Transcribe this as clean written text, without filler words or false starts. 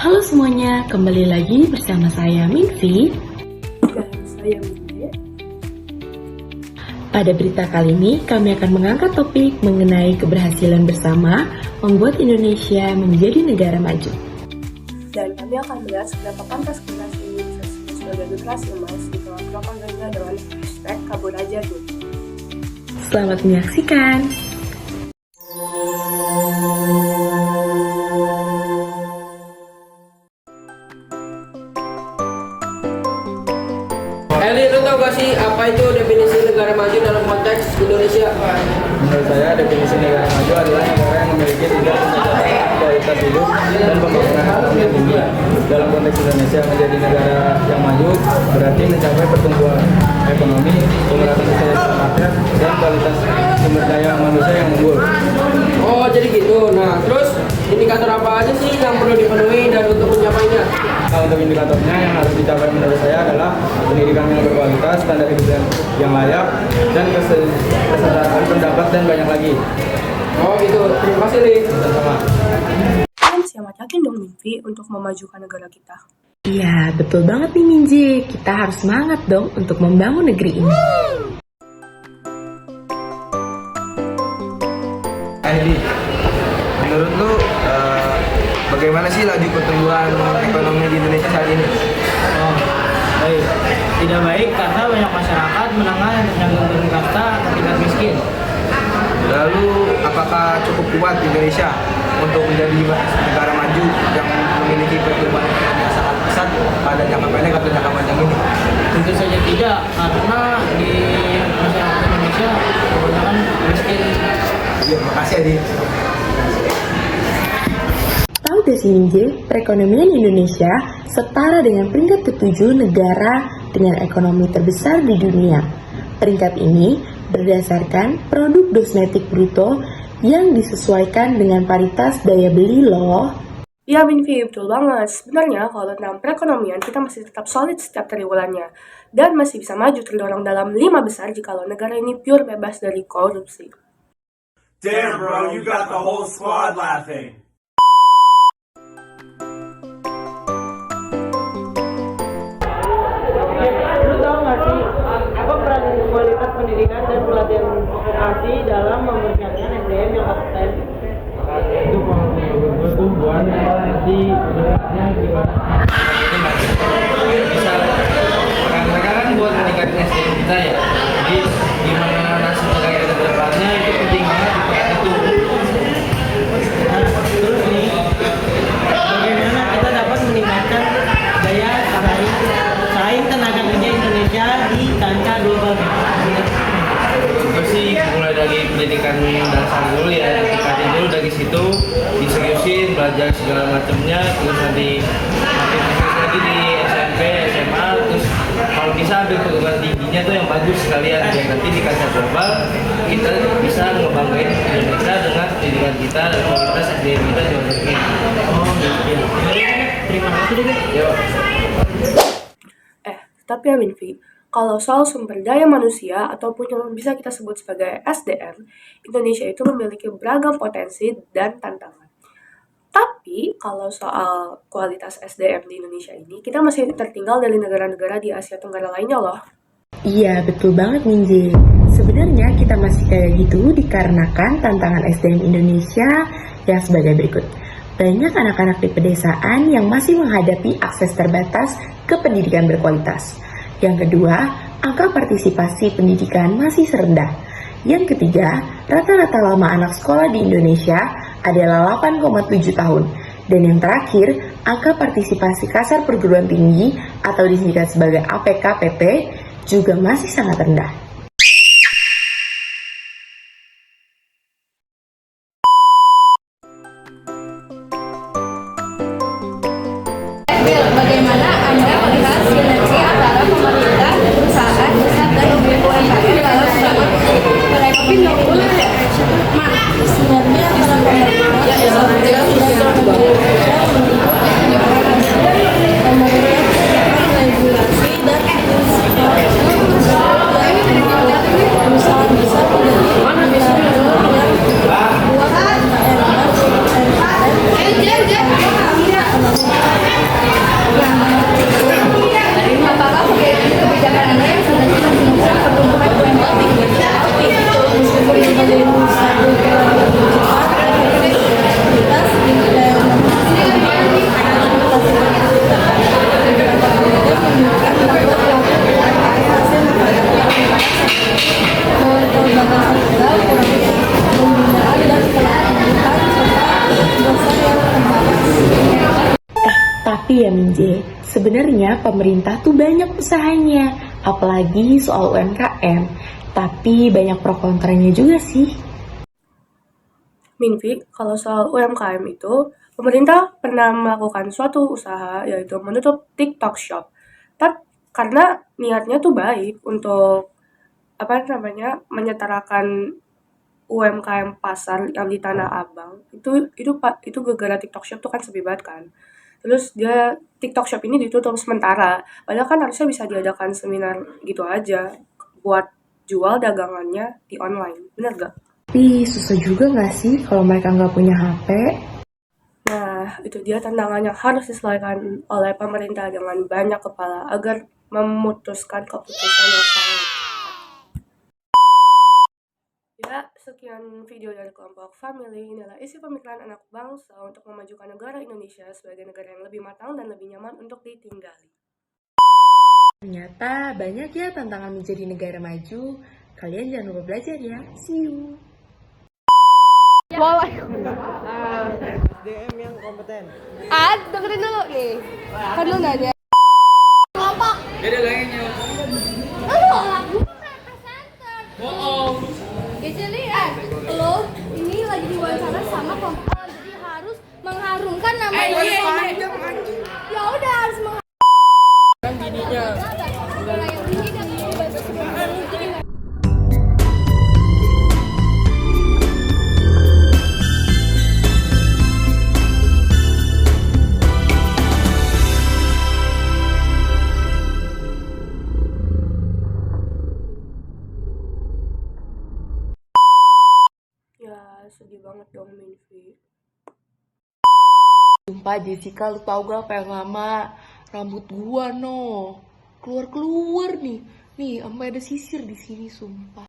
Halo semuanya, kembali lagi bersama saya Minvi. Dan saya Minde. Pada berita kali ini, kami akan mengangkat topik mengenai keberhasilan bersama membuat Indonesia menjadi negara maju. Dan kami akan melihat seberapa pantas generasi ini bisa disebut sebagai generasi emas di tengah propaganda dengan hashtag kabur aja tuh. Selamat menyaksikan. Eli, lu tau gak sih apa itu definisi negara maju dalam konteks Indonesia? Menurut saya, definisi negara maju adalah negara yang memiliki tingkat kesejahteraan, kualitas hidup, dan pembangunan ekonomi yang tinggi. Dalam konteks Indonesia menjadi negara yang maju berarti mencapai pertumbuhan ekonomi, pemerataan kesejahteraan rakyat, dan kualitas sumber daya manusia yang unggul. Oh, jadi gitu. Nah, terus indikator apa aja sih yang perlu dipenuhi dan untuk mencapainya? Nah, untuk indikatornya yang harus dicapai menurut saya adalah pendidikan yang berkualitas, standar hidup yang layak, dan kesetaraan pendapat, dan banyak lagi. Oh gitu, terima kasih Li. Sama-sama. Dan siapa yakin dong Mimpi untuk memajukan negara kita? Iya, betul banget nih Minji. Kita harus semangat dong untuk membangun negeri ini. Aidi, menurut lu bagaimana sih laju pertumbuhan ekonomi di Indonesia saat ini? Oh, baik. Tidak baik karena banyak masyarakat menengah yang terjangkau turun kasta atau tingkat miskin. Lalu, apakah cukup kuat Indonesia untuk menjadi negara maju yang memiliki pertumbuhan ekonomi yang sangat pesat pada jangka pendek atau jangka panjang ini? Tentu saja tidak, karena di masyarakat Indonesia kebanyakan miskin. Ya, makasih Adi. Tahu gak sih Minji, perekonomian Indonesia setara dengan peringkat ke-7 negara dengan ekonomi terbesar di dunia. Peringkat ini berdasarkan produk domestik bruto yang disesuaikan dengan paritas daya beli loh. Ya Mimpi, betul banget. Sebenarnya kalau tentang perekonomian kita masih tetap solid setiap triwulannya. Dan masih bisa maju terdorong dalam 5 besar jikalau negara ini pure bebas dari korupsi. Damn, bro, you got the whole squad laughing. Lu tahu nggak sih apa peran kualitas pendidikan dan pelatihan vokasi dalam mempersiapkan SDM yang kompeten? Itu menurut gue buat nanti sebenarnya gimana? Bisa mereka kan buat meningkatkan SDM kita ya. Jadi gimana nasib negara kita kedepannya itu penting banget di peran itu. Nah, terus nih, bagaimana kita dapat meningkatkan daya saing tenaga kerja Indonesia di kancah global? Itu sih mulai dari pendidikan dasar dulu ya, ditingkatin dulu dari situ, diseriusin, belajar segala macamnya, terus nanti makin serius lagi di SMP, SMA, terus kalau bisa ambil perguruan tingginya tuh yang bagus sekalian, biar nanti di kancah global kita bisa ngebanggain Indonesia dengan pendidikan kita dan kualitas SDM kita di luar negeri. Oh, gitu. Terima kasih deh. Yuk. Tapi ya Minfi, kalau soal sumber daya manusia ataupun yang bisa kita sebut sebagai SDM, Indonesia itu memiliki beragam potensi dan tantangan. Tapi kalau soal kualitas SDM di Indonesia ini, kita masih tertinggal dari negara-negara di Asia Tenggara lainnya loh. Iya, betul banget Minji. Sebenarnya kita masih kayak gitu dikarenakan tantangan SDM Indonesia yang sebagai berikut. Banyak anak-anak di pedesaan yang masih menghadapi akses terbatas ke pendidikan berkualitas. Yang kedua, angka partisipasi pendidikan masih serendah. Yang ketiga, rata-rata lama anak sekolah di Indonesia adalah 8,7 tahun. Dan yang terakhir, angka partisipasi kasar perguruan tinggi atau disingkat sebagai APK-PP juga masih sangat rendah. Bagaimana Anda melihat sinergi antara pemerintah, perusahaan, pusat, dan UMKM dalam membangun perekonomian Indonesia? Sinergi antara pemerintah, perusahaan, dan regulasi dan Tapi ya Minje, sebenarnya pemerintah tuh banyak usahanya, apalagi soal UMKM. Tapi banyak pro kontranya juga sih. Minvi, kalau soal UMKM itu, pemerintah pernah melakukan suatu usaha yaitu menutup TikTok Shop. Tapi karena niatnya tuh baik untuk menyetarakan UMKM pasar yang di Tanah Abang. Itu gara-gara TikTok Shop tuh kan sepi banget kan. Terus TikTok Shop ini ditutup sementara. Padahal kan harusnya bisa diadakan seminar gitu aja buat jual dagangannya di online. Bener gak? Tapi susah juga nggak sih kalau mereka nggak punya HP? Nah, itu dia tantangan yang harus diselesaikan oleh pemerintah dengan banyak kepala agar memutuskan keputusan yang sangat. Ya, sekian video dari kelompok Family. Inilah isi pemikiran anak bangsa untuk memajukan negara Indonesia sebagai negara yang lebih matang dan lebih nyaman untuk ditinggali. Ternyata banyak ya tantangan menjadi negara maju. Kalian jangan lupa belajar ya. See you. SDM yang kompeten. Dengerin dulu nih. Kan lu nanya. Kelompok. Beda lainnya. Lagu center. Bohong. Jadi lo ini lagi diwawancara sama kelompok. Jadi harus mengharumkan nama Indonesia. Ya udah harus mengharumkan. Kan gininya. Yang tinggi dan batas tinggi. Ya, sedih banget dong Minvi. Sumpah Jessica, lu tau gak apa yang lama? Rambut gua no keluar-keluar nih. Nih, sampai ada sisir di sini sumpah.